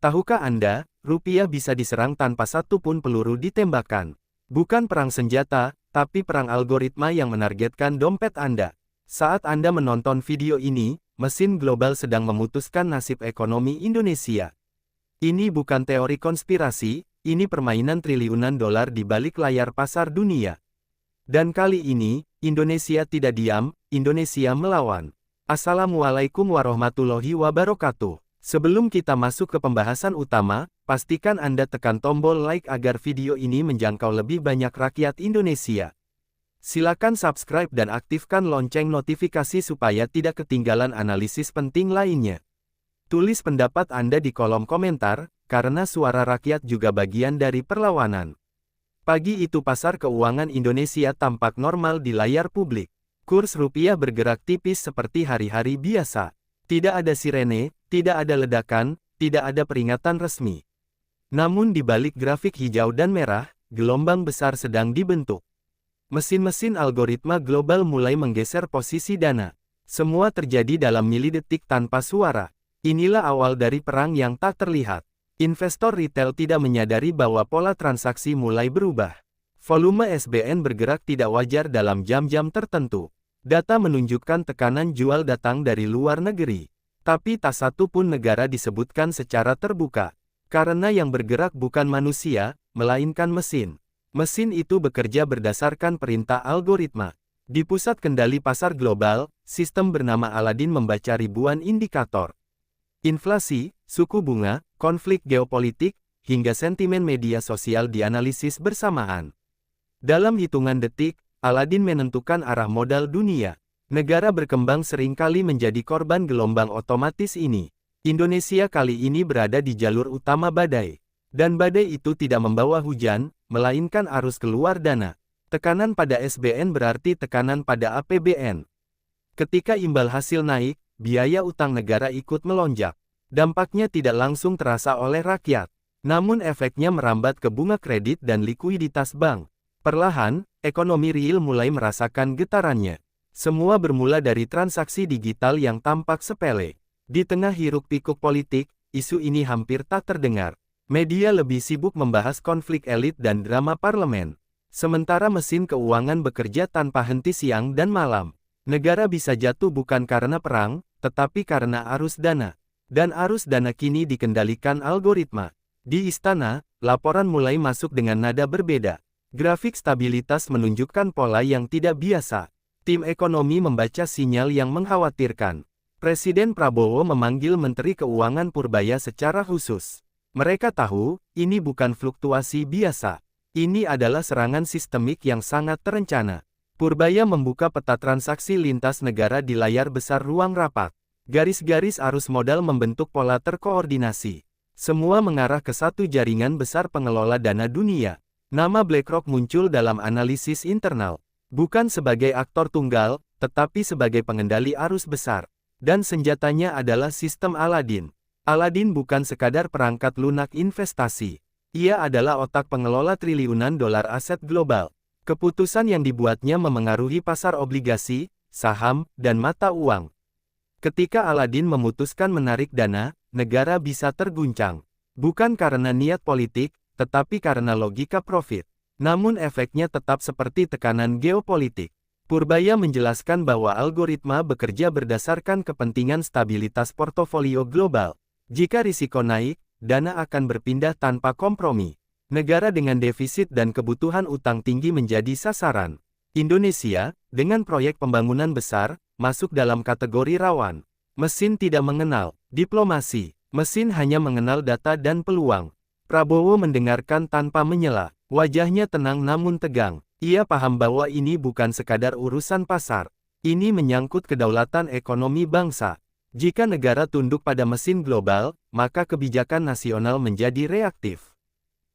Tahukah Anda, rupiah bisa diserang tanpa satu pun peluru ditembakkan. Bukan perang senjata, tapi perang algoritma yang menargetkan dompet Anda. Saat Anda menonton video ini, mesin global sedang memutuskan nasib ekonomi Indonesia. Ini bukan teori konspirasi, ini permainan triliunan dolar di balik layar pasar dunia. Dan kali ini, Indonesia tidak diam, Indonesia melawan. Assalamualaikum warahmatullahi wabarakatuh. Sebelum kita masuk ke pembahasan utama, pastikan Anda tekan tombol like agar video ini menjangkau lebih banyak rakyat Indonesia. Silakan subscribe dan aktifkan lonceng notifikasi supaya tidak ketinggalan analisis penting lainnya. Tulis pendapat Anda di kolom komentar, karena suara rakyat juga bagian dari perlawanan. Pagi itu pasar keuangan Indonesia tampak normal di layar publik. Kurs rupiah bergerak tipis seperti hari-hari biasa. Tidak ada sirene, tidak ada ledakan, tidak ada peringatan resmi. Namun di balik grafik hijau dan merah, gelombang besar sedang dibentuk. Mesin-mesin algoritma global mulai menggeser posisi dana. Semua terjadi dalam milidetik tanpa suara. Inilah awal dari perang yang tak terlihat. Investor retail tidak menyadari bahwa pola transaksi mulai berubah. Volume SBN bergerak tidak wajar dalam jam-jam tertentu. Data menunjukkan tekanan jual datang dari luar negeri. Tapi tak satu pun negara disebutkan secara terbuka. Karena yang bergerak bukan manusia, melainkan mesin. Mesin itu bekerja berdasarkan perintah algoritma. Di pusat kendali pasar global, sistem bernama Aladin membaca ribuan indikator. Inflasi, suku bunga, konflik geopolitik, hingga sentimen media sosial dianalisis bersamaan. Dalam hitungan detik, Aladin menentukan arah modal dunia. Negara berkembang seringkali menjadi korban gelombang otomatis ini. Indonesia kali ini berada di jalur utama badai. Dan badai itu tidak membawa hujan, melainkan arus keluar dana. Tekanan pada SBN berarti tekanan pada APBN. Ketika imbal hasil naik, biaya utang negara ikut melonjak. Dampaknya tidak langsung terasa oleh rakyat. Namun efeknya merambat ke bunga kredit dan likuiditas bank. Perlahan, ekonomi real mulai merasakan getarannya. Semua bermula dari transaksi digital yang tampak sepele. Di tengah hiruk-pikuk politik, isu ini hampir tak terdengar. Media lebih sibuk membahas konflik elit dan drama parlemen. Sementara mesin keuangan bekerja tanpa henti siang dan malam. Negara bisa jatuh bukan karena perang, tetapi karena arus dana. Dan arus dana kini dikendalikan algoritma. Di istana, laporan mulai masuk dengan nada berbeda. Grafik stabilitas menunjukkan pola yang tidak biasa. Tim ekonomi membaca sinyal yang mengkhawatirkan. Presiden Prabowo memanggil Menteri Keuangan Purbaya secara khusus. Mereka tahu, ini bukan fluktuasi biasa. Ini adalah serangan sistemik yang sangat terencana. Purbaya membuka peta transaksi lintas negara di layar besar ruang rapat. Garis-garis arus modal membentuk pola terkoordinasi. Semua mengarah ke satu jaringan besar pengelola dana dunia. Nama BlackRock muncul dalam analisis internal. Bukan sebagai aktor tunggal, tetapi sebagai pengendali arus besar. Dan senjatanya adalah sistem Aladin. Aladin bukan sekadar perangkat lunak investasi. Ia adalah otak pengelola triliunan dolar aset global. Keputusan yang dibuatnya memengaruhi pasar obligasi, saham, dan mata uang. Ketika Aladin memutuskan menarik dana, negara bisa terguncang. Bukan karena niat politik, tetapi karena logika profit. Namun efeknya tetap seperti tekanan geopolitik. Purbaya menjelaskan bahwa algoritma bekerja berdasarkan kepentingan stabilitas portofolio global. Jika risiko naik, dana akan berpindah tanpa kompromi. Negara dengan defisit dan kebutuhan utang tinggi menjadi sasaran. Indonesia, dengan proyek pembangunan besar, masuk dalam kategori rawan. Mesin tidak mengenal diplomasi. Mesin hanya mengenal data dan peluang. Prabowo mendengarkan tanpa menyela. Wajahnya tenang namun tegang. Ia paham bahwa ini bukan sekadar urusan pasar. Ini menyangkut kedaulatan ekonomi bangsa. Jika negara tunduk pada mesin global, maka kebijakan nasional menjadi reaktif.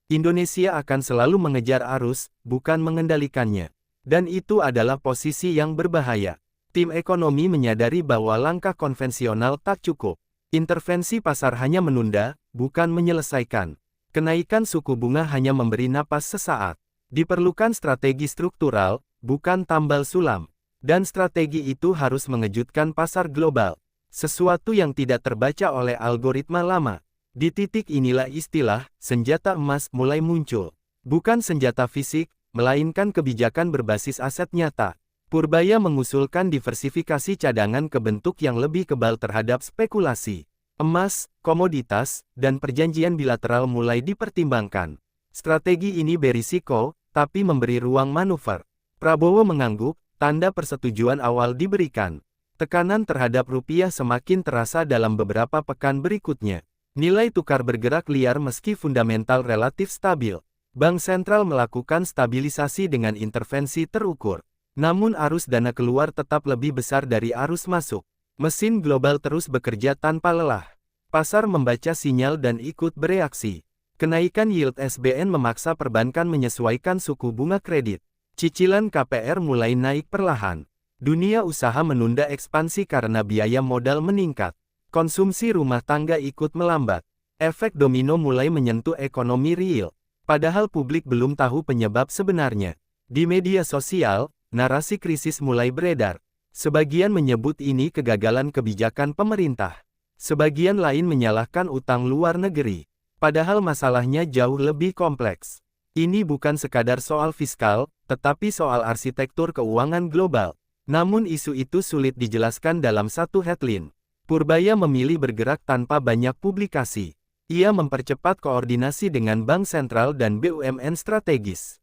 Indonesia akan selalu mengejar arus, bukan mengendalikannya. Dan itu adalah posisi yang berbahaya. Tim ekonomi menyadari bahwa langkah konvensional tak cukup. Intervensi pasar hanya menunda, bukan menyelesaikan. Kenaikan suku bunga hanya memberi napas sesaat. Diperlukan strategi struktural, bukan tambal sulam. Dan strategi itu harus mengejutkan pasar global. Sesuatu yang tidak terbaca oleh algoritma lama. Di titik inilah istilah senjata emas mulai muncul. Bukan senjata fisik, melainkan kebijakan berbasis aset nyata. Purbaya mengusulkan diversifikasi cadangan ke bentuk yang lebih kebal terhadap spekulasi. Emas, komoditas, dan perjanjian bilateral mulai dipertimbangkan. Strategi ini berisiko, tapi memberi ruang manuver. Prabowo mengangguk, tanda persetujuan awal diberikan. Tekanan terhadap rupiah semakin terasa dalam beberapa pekan berikutnya. Nilai tukar bergerak liar meski fundamental relatif stabil. Bank sentral melakukan stabilisasi dengan intervensi terukur. Namun arus dana keluar tetap lebih besar dari arus masuk. Mesin global terus bekerja tanpa lelah. Pasar membaca sinyal dan ikut bereaksi. Kenaikan yield SBN memaksa perbankan menyesuaikan suku bunga kredit. Cicilan KPR mulai naik perlahan. Dunia usaha menunda ekspansi karena biaya modal meningkat. Konsumsi rumah tangga ikut melambat. Efek domino mulai menyentuh ekonomi real. Padahal publik belum tahu penyebab sebenarnya. Di media sosial, narasi krisis mulai beredar. Sebagian menyebut ini kegagalan kebijakan pemerintah. Sebagian lain menyalahkan utang luar negeri. Padahal masalahnya jauh lebih kompleks. Ini bukan sekadar soal fiskal, tetapi soal arsitektur keuangan global. Namun isu itu sulit dijelaskan dalam satu headline. Purbaya memilih bergerak tanpa banyak publikasi. Ia mempercepat koordinasi dengan bank sentral dan BUMN strategis.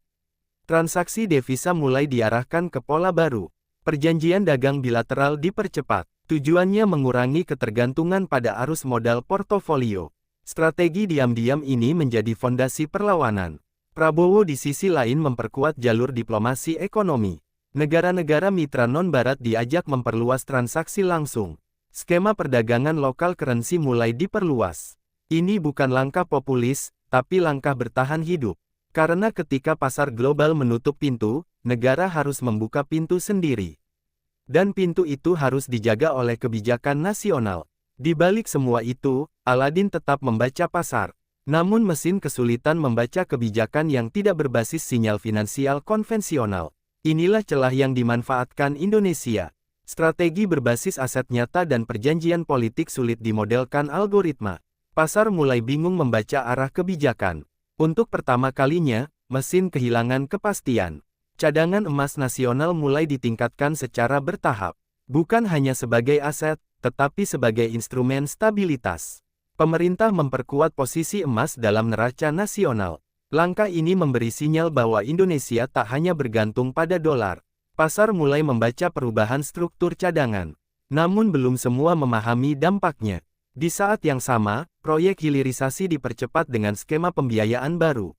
Transaksi devisa mulai diarahkan ke pola baru. Perjanjian dagang bilateral dipercepat. Tujuannya mengurangi ketergantungan pada arus modal portofolio. Strategi diam-diam ini menjadi fondasi perlawanan. Prabowo di sisi lain memperkuat jalur diplomasi ekonomi. Negara-negara mitra non-barat diajak memperluas transaksi langsung. Skema perdagangan lokal currency mulai diperluas. Ini bukan langkah populis, tapi langkah bertahan hidup. Karena ketika pasar global menutup pintu, negara harus membuka pintu sendiri. Dan pintu itu harus dijaga oleh kebijakan nasional. Di balik semua itu, Aladin tetap membaca pasar. Namun mesin kesulitan membaca kebijakan yang tidak berbasis sinyal finansial konvensional. Inilah celah yang dimanfaatkan Indonesia. Strategi berbasis aset nyata dan perjanjian politik sulit dimodelkan algoritma. Pasar mulai bingung membaca arah kebijakan. Untuk pertama kalinya, mesin kehilangan kepastian. Cadangan emas nasional mulai ditingkatkan secara bertahap. Bukan hanya sebagai aset, tetapi sebagai instrumen stabilitas. Pemerintah memperkuat posisi emas dalam neraca nasional. Langkah ini memberi sinyal bahwa Indonesia tak hanya bergantung pada dolar. Pasar mulai membaca perubahan struktur cadangan. Namun belum semua memahami dampaknya. Di saat yang sama, proyek hilirisasi dipercepat dengan skema pembiayaan baru.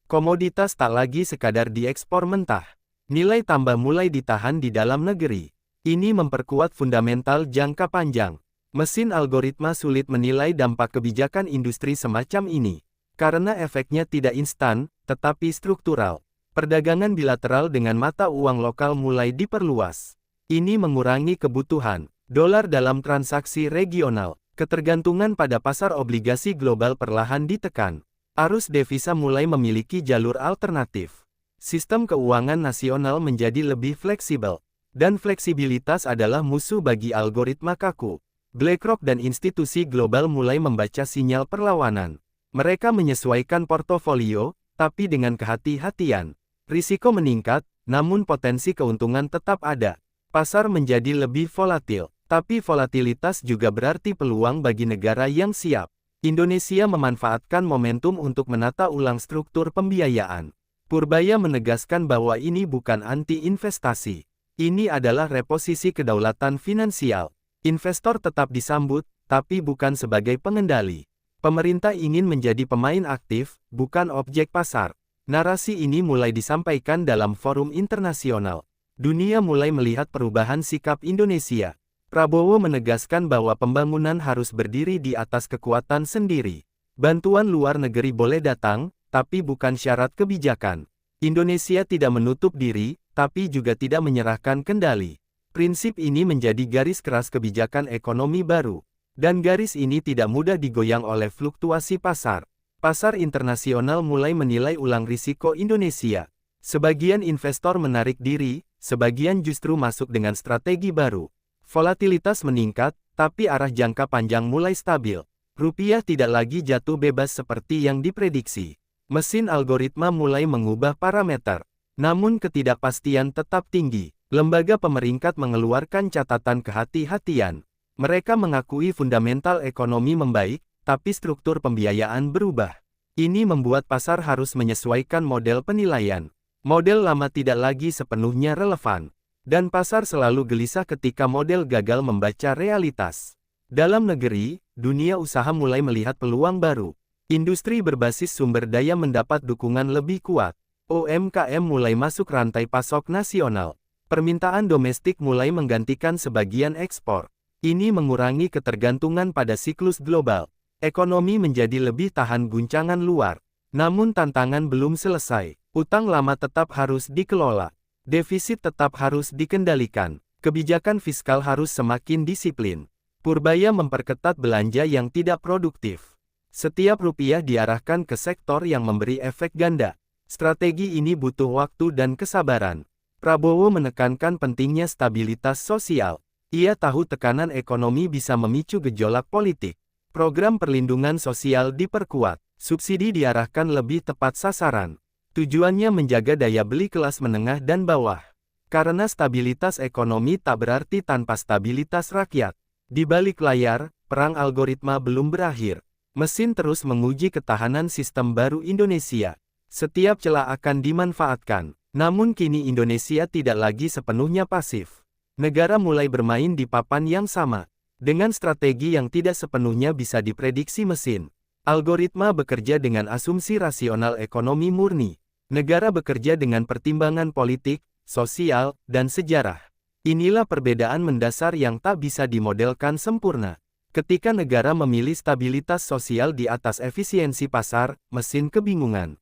Komoditas tak lagi sekadar diekspor mentah. Nilai tambah mulai ditahan di dalam negeri. Ini memperkuat fundamental jangka panjang. Mesin algoritma sulit menilai dampak kebijakan industri semacam ini. Karena efeknya tidak instan, tetapi struktural. Perdagangan bilateral dengan mata uang lokal mulai diperluas. Ini mengurangi kebutuhan dolar dalam transaksi regional. Ketergantungan pada pasar obligasi global perlahan ditekan. Arus devisa mulai memiliki jalur alternatif. Sistem keuangan nasional menjadi lebih fleksibel. Dan fleksibilitas adalah musuh bagi algoritma kaku. BlackRock dan institusi global mulai membaca sinyal perlawanan. Mereka menyesuaikan portofolio, tapi dengan kehati-hatian. Risiko meningkat, namun potensi keuntungan tetap ada. Pasar menjadi lebih volatil. Tapi volatilitas juga berarti peluang bagi negara yang siap. Indonesia memanfaatkan momentum untuk menata ulang struktur pembiayaan. Purbaya menegaskan bahwa ini bukan anti-investasi. Ini adalah reposisi kedaulatan finansial. Investor tetap disambut, tapi bukan sebagai pengendali. Pemerintah ingin menjadi pemain aktif, bukan objek pasar. Narasi ini mulai disampaikan dalam forum internasional. Dunia mulai melihat perubahan sikap Indonesia. Prabowo menegaskan bahwa pembangunan harus berdiri di atas kekuatan sendiri. Bantuan luar negeri boleh datang, tapi bukan syarat kebijakan. Indonesia tidak menutup diri, tapi juga tidak menyerahkan kendali. Prinsip ini menjadi garis keras kebijakan ekonomi baru. Dan garis ini tidak mudah digoyang oleh fluktuasi pasar. Pasar internasional mulai menilai ulang risiko Indonesia. Sebagian investor menarik diri, sebagian justru masuk dengan strategi baru. Volatilitas meningkat, tapi arah jangka panjang mulai stabil. Rupiah tidak lagi jatuh bebas seperti yang diprediksi. Mesin algoritma mulai mengubah parameter. Namun ketidakpastian tetap tinggi. Lembaga pemeringkat mengeluarkan catatan kehati-hatian. Mereka mengakui fundamental ekonomi membaik, tapi struktur pembiayaan berubah. Ini membuat pasar harus menyesuaikan model penilaian. Model lama tidak lagi sepenuhnya relevan. Dan pasar selalu gelisah ketika model gagal membaca realitas. Dalam negeri, dunia usaha mulai melihat peluang baru. Industri berbasis sumber daya mendapat dukungan lebih kuat. UMKM mulai masuk rantai pasok nasional. Permintaan domestik mulai menggantikan sebagian ekspor. Ini mengurangi ketergantungan pada siklus global. Ekonomi menjadi lebih tahan guncangan luar. Namun tantangan belum selesai. Utang lama tetap harus dikelola. Defisit tetap harus dikendalikan. Kebijakan fiskal harus semakin disiplin. Purbaya memperketat belanja yang tidak produktif. Setiap rupiah diarahkan ke sektor yang memberi efek ganda. Strategi ini butuh waktu dan kesabaran. Prabowo menekankan pentingnya stabilitas sosial. Ia tahu tekanan ekonomi bisa memicu gejolak politik. Program perlindungan sosial diperkuat. Subsidi diarahkan lebih tepat sasaran. Tujuannya menjaga daya beli kelas menengah dan bawah. Karena stabilitas ekonomi tak berarti tanpa stabilitas rakyat. Di balik layar, perang algoritma belum berakhir. Mesin terus menguji ketahanan sistem baru Indonesia. Setiap celah akan dimanfaatkan. Namun kini Indonesia tidak lagi sepenuhnya pasif. Negara mulai bermain di papan yang sama. Dengan strategi yang tidak sepenuhnya bisa diprediksi mesin. Algoritma bekerja dengan asumsi rasional ekonomi murni. Negara bekerja dengan pertimbangan politik, sosial, dan sejarah. Inilah perbedaan mendasar yang tak bisa dimodelkan sempurna. Ketika negara memilih stabilitas sosial di atas efisiensi pasar, mesin kebingungan.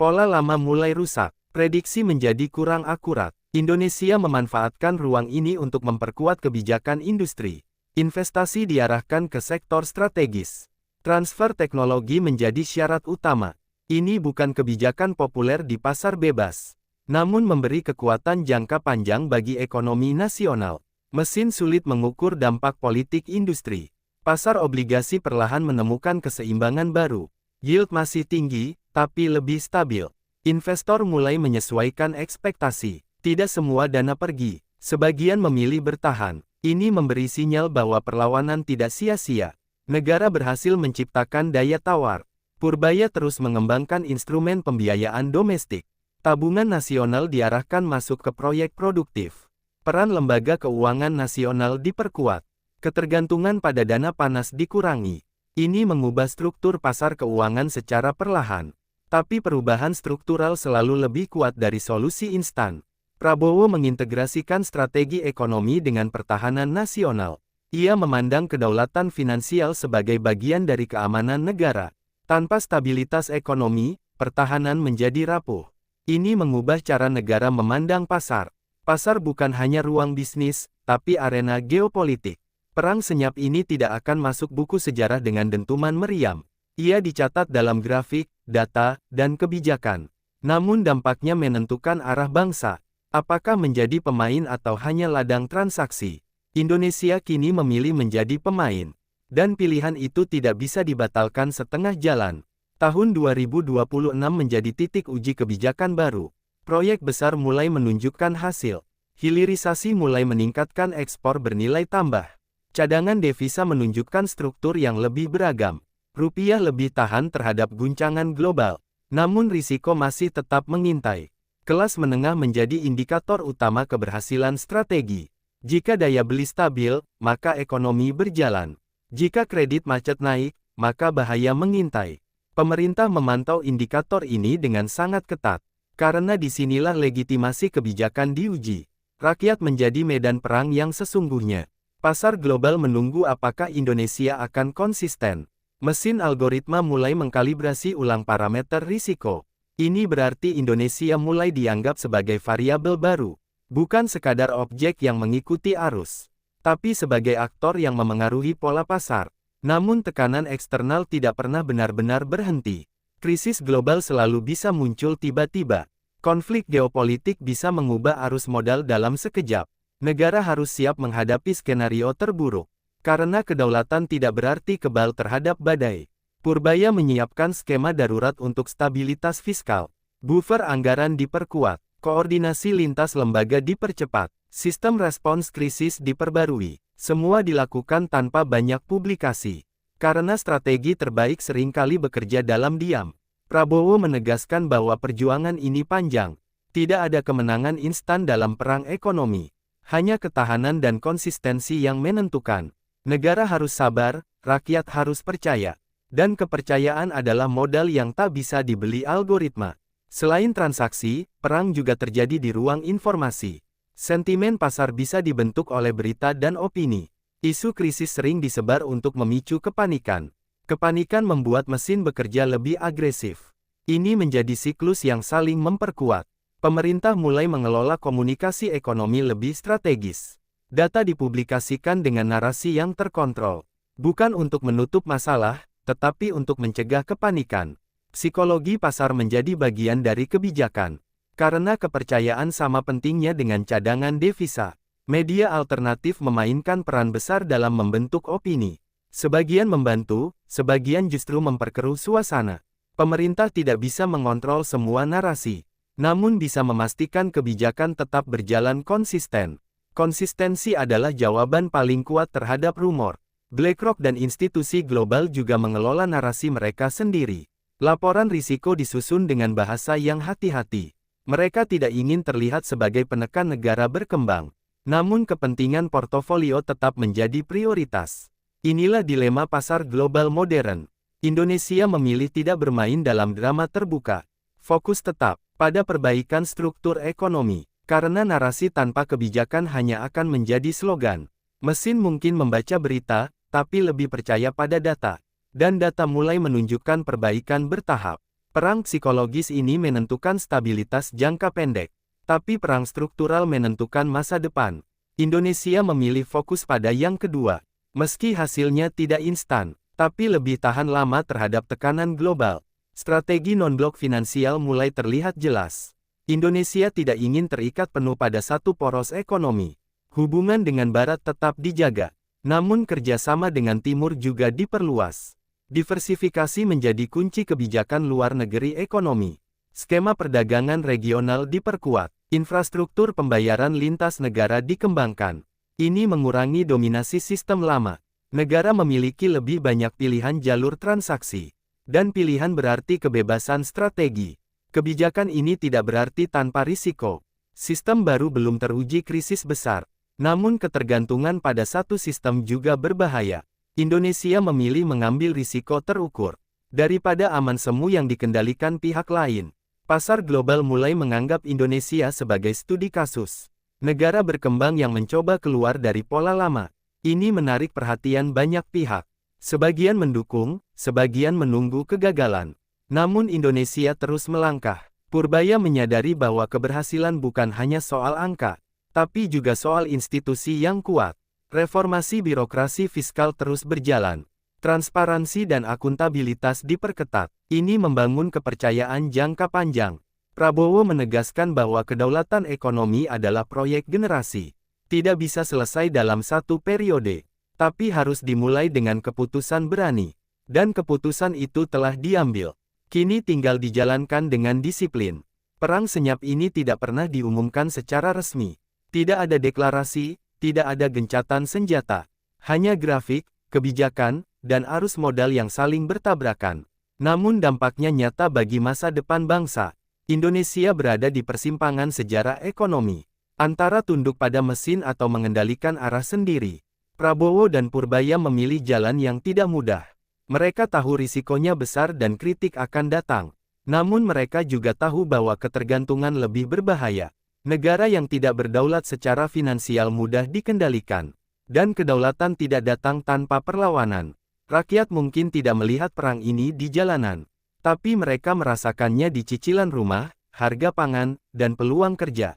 Pola lama mulai rusak, prediksi menjadi kurang akurat. Indonesia memanfaatkan ruang ini untuk memperkuat kebijakan industri. Investasi diarahkan ke sektor strategis. Transfer teknologi menjadi syarat utama. Ini bukan kebijakan populer di pasar bebas. Namun memberi kekuatan jangka panjang bagi ekonomi nasional. Mesin sulit mengukur dampak politik industri. Pasar obligasi perlahan menemukan keseimbangan baru. Yield masih tinggi, tapi lebih stabil. Investor mulai menyesuaikan ekspektasi. Tidak semua dana pergi. Sebagian memilih bertahan. Ini memberi sinyal bahwa perlawanan tidak sia-sia. Negara berhasil menciptakan daya tawar. Purbaya terus mengembangkan instrumen pembiayaan domestik. Tabungan nasional diarahkan masuk ke proyek produktif. Peran lembaga keuangan nasional diperkuat. Ketergantungan pada dana panas dikurangi. Ini mengubah struktur pasar keuangan secara perlahan. Tapi perubahan struktural selalu lebih kuat dari solusi instan. Prabowo mengintegrasikan strategi ekonomi dengan pertahanan nasional. Ia memandang kedaulatan finansial sebagai bagian dari keamanan negara. Tanpa stabilitas ekonomi, pertahanan menjadi rapuh. Ini mengubah cara negara memandang pasar. Pasar bukan hanya ruang bisnis, tapi arena geopolitik. Perang senyap ini tidak akan masuk buku sejarah dengan dentuman meriam. Ia dicatat dalam grafik, data, dan kebijakan. Namun dampaknya menentukan arah bangsa. Apakah menjadi pemain atau hanya ladang transaksi? Indonesia kini memilih menjadi pemain. Dan pilihan itu tidak bisa dibatalkan setengah jalan. Tahun 2026 menjadi titik uji kebijakan baru. Proyek besar mulai menunjukkan hasil. Hilirisasi mulai meningkatkan ekspor bernilai tambah. Cadangan devisa menunjukkan struktur yang lebih beragam. Rupiah lebih tahan terhadap guncangan global. Namun risiko masih tetap mengintai. Kelas menengah menjadi indikator utama keberhasilan strategi. Jika daya beli stabil, maka ekonomi berjalan. Jika kredit macet naik, maka bahaya mengintai. Pemerintah memantau indikator ini dengan sangat ketat, karena disinilah legitimasi kebijakan diuji. Rakyat menjadi medan perang yang sesungguhnya. Pasar global menunggu apakah Indonesia akan konsisten. Mesin algoritma mulai mengkalibrasi ulang parameter risiko. Ini berarti Indonesia mulai dianggap sebagai variabel baru, bukan sekadar objek yang mengikuti arus, tapi sebagai aktor yang memengaruhi pola pasar. Namun tekanan eksternal tidak pernah benar-benar berhenti. Krisis global selalu bisa muncul tiba-tiba. Konflik geopolitik bisa mengubah arus modal dalam sekejap. Negara harus siap menghadapi skenario terburuk. Karena kedaulatan tidak berarti kebal terhadap badai. Purbaya menyiapkan skema darurat untuk stabilitas fiskal. Buffer anggaran diperkuat. Koordinasi lintas lembaga dipercepat. Sistem respons krisis diperbarui. Semua dilakukan tanpa banyak publikasi. Karena strategi terbaik seringkali bekerja dalam diam. Prabowo menegaskan bahwa perjuangan ini panjang. Tidak ada kemenangan instan dalam perang ekonomi. Hanya ketahanan dan konsistensi yang menentukan. Negara harus sabar, rakyat harus percaya. Dan kepercayaan adalah modal yang tak bisa dibeli algoritma. Selain transaksi, perang juga terjadi di ruang informasi. Sentimen pasar bisa dibentuk oleh berita dan opini. Isu krisis sering disebar untuk memicu kepanikan. Kepanikan membuat mesin bekerja lebih agresif. Ini menjadi siklus yang saling memperkuat. Pemerintah mulai mengelola komunikasi ekonomi lebih strategis. Data dipublikasikan dengan narasi yang terkontrol. Bukan untuk menutup masalah, tetapi untuk mencegah kepanikan. Psikologi pasar menjadi bagian dari kebijakan. Karena kepercayaan sama pentingnya dengan cadangan devisa. Media alternatif memainkan peran besar dalam membentuk opini. Sebagian membantu, sebagian justru memperkeruh suasana. Pemerintah tidak bisa mengontrol semua narasi. Namun bisa memastikan kebijakan tetap berjalan konsisten. Konsistensi adalah jawaban paling kuat terhadap rumor. BlackRock dan institusi global juga mengelola narasi mereka sendiri. Laporan risiko disusun dengan bahasa yang hati-hati. Mereka tidak ingin terlihat sebagai penekan negara berkembang. Namun kepentingan portofolio tetap menjadi prioritas. Inilah dilema pasar global modern. Indonesia memilih tidak bermain dalam drama terbuka. Fokus tetap pada perbaikan struktur ekonomi. Karena narasi tanpa kebijakan hanya akan menjadi slogan. Mesin mungkin membaca berita, tapi lebih percaya pada data. Dan data mulai menunjukkan perbaikan bertahap. Perang psikologis ini menentukan stabilitas jangka pendek. Tapi perang struktural menentukan masa depan. Indonesia memilih fokus pada yang kedua. Meski hasilnya tidak instan, tapi lebih tahan lama terhadap tekanan global. Strategi non-blok finansial mulai terlihat jelas. Indonesia tidak ingin terikat penuh pada satu poros ekonomi. Hubungan dengan Barat tetap dijaga. Namun kerjasama dengan Timur juga diperluas. Diversifikasi menjadi kunci kebijakan luar negeri ekonomi. Skema perdagangan regional diperkuat. Infrastruktur pembayaran lintas negara dikembangkan. Ini mengurangi dominasi sistem lama. Negara memiliki lebih banyak pilihan jalur transaksi. Dan pilihan berarti kebebasan strategi. Kebijakan ini tidak berarti tanpa risiko. Sistem baru belum teruji krisis besar. Namun ketergantungan pada satu sistem juga berbahaya. Indonesia memilih mengambil risiko terukur. Daripada aman semu yang dikendalikan pihak lain. Pasar global mulai menganggap Indonesia sebagai studi kasus. Negara berkembang yang mencoba keluar dari pola lama. Ini menarik perhatian banyak pihak. Sebagian mendukung, sebagian menunggu kegagalan. Namun Indonesia terus melangkah. Purbaya menyadari bahwa keberhasilan bukan hanya soal angka, tapi juga soal institusi yang kuat. Reformasi birokrasi fiskal terus berjalan. Transparansi dan akuntabilitas diperketat. Ini membangun kepercayaan jangka panjang. Prabowo menegaskan bahwa kedaulatan ekonomi adalah proyek generasi. Tidak bisa selesai dalam satu periode. Tapi harus dimulai dengan keputusan berani. Dan keputusan itu telah diambil. Kini tinggal dijalankan dengan disiplin. Perang senyap ini tidak pernah diumumkan secara resmi. Tidak ada deklarasi. Tidak ada gencatan senjata. Hanya grafik, kebijakan, dan arus modal yang saling bertabrakan. Namun dampaknya nyata bagi masa depan bangsa. Indonesia berada di persimpangan sejarah ekonomi. Antara tunduk pada mesin atau mengendalikan arah sendiri. Prabowo dan Purbaya memilih jalan yang tidak mudah. Mereka tahu risikonya besar dan kritik akan datang. Namun mereka juga tahu bahwa ketergantungan lebih berbahaya. Negara yang tidak berdaulat secara finansial mudah dikendalikan. Dan kedaulatan tidak datang tanpa perlawanan. Rakyat mungkin tidak melihat perang ini di jalanan. Tapi mereka merasakannya di cicilan rumah, harga pangan, dan peluang kerja.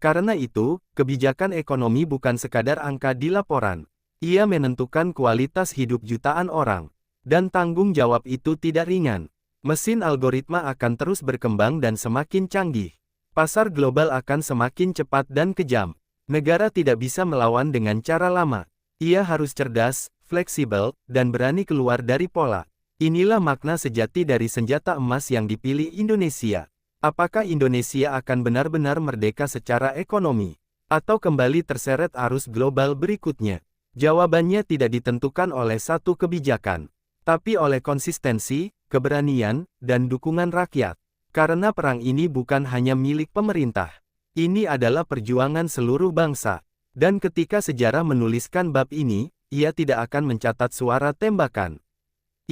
Karena itu, kebijakan ekonomi bukan sekadar angka di laporan. Ia menentukan kualitas hidup jutaan orang. Dan tanggung jawab itu tidak ringan. Mesin algoritma akan terus berkembang dan semakin canggih. Pasar global akan semakin cepat dan kejam. Negara tidak bisa melawan dengan cara lama. Ia harus cerdas, fleksibel, dan berani keluar dari pola. Inilah makna sejati dari senjata emas yang dipilih Indonesia. Apakah Indonesia akan benar-benar merdeka secara ekonomi? Atau kembali terseret arus global berikutnya? Jawabannya tidak ditentukan oleh satu kebijakan, tapi oleh konsistensi, keberanian, dan dukungan rakyat. Karena perang ini bukan hanya milik pemerintah. Ini adalah perjuangan seluruh bangsa. Dan ketika sejarah menuliskan bab ini, ia tidak akan mencatat suara tembakan.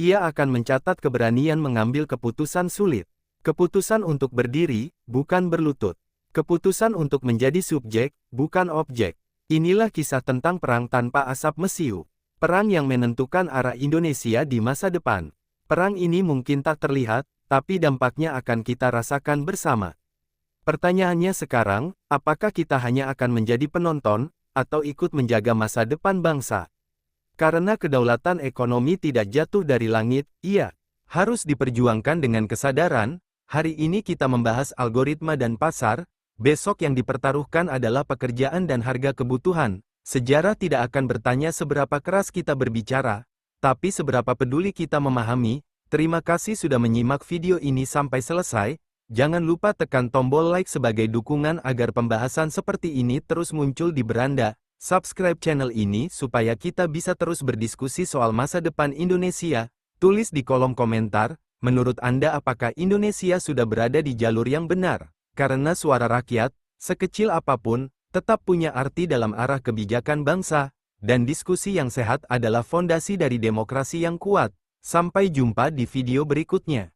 Ia akan mencatat keberanian mengambil keputusan sulit. Keputusan untuk berdiri, bukan berlutut. Keputusan untuk menjadi subjek, bukan objek. Inilah kisah tentang perang tanpa asap mesiu. Perang yang menentukan arah Indonesia di masa depan. Perang ini mungkin tak terlihat, tapi dampaknya akan kita rasakan bersama. Pertanyaannya sekarang, apakah kita hanya akan menjadi penonton, atau ikut menjaga masa depan bangsa? Karena kedaulatan ekonomi tidak jatuh dari langit, ia harus diperjuangkan dengan kesadaran. Hari ini kita membahas algoritma dan pasar, besok yang dipertaruhkan adalah pekerjaan dan harga kebutuhan. Sejarah tidak akan bertanya seberapa keras kita berbicara, tapi seberapa peduli kita memahami. Terima kasih sudah menyimak video ini sampai selesai. Jangan lupa tekan tombol like sebagai dukungan agar pembahasan seperti ini terus muncul di beranda. Subscribe channel ini supaya kita bisa terus berdiskusi soal masa depan Indonesia. Tulis di kolom komentar, menurut Anda apakah Indonesia sudah berada di jalur yang benar? Karena suara rakyat, sekecil apapun, tetap punya arti dalam arah kebijakan bangsa, dan diskusi yang sehat adalah fondasi dari demokrasi yang kuat. Sampai jumpa di video berikutnya.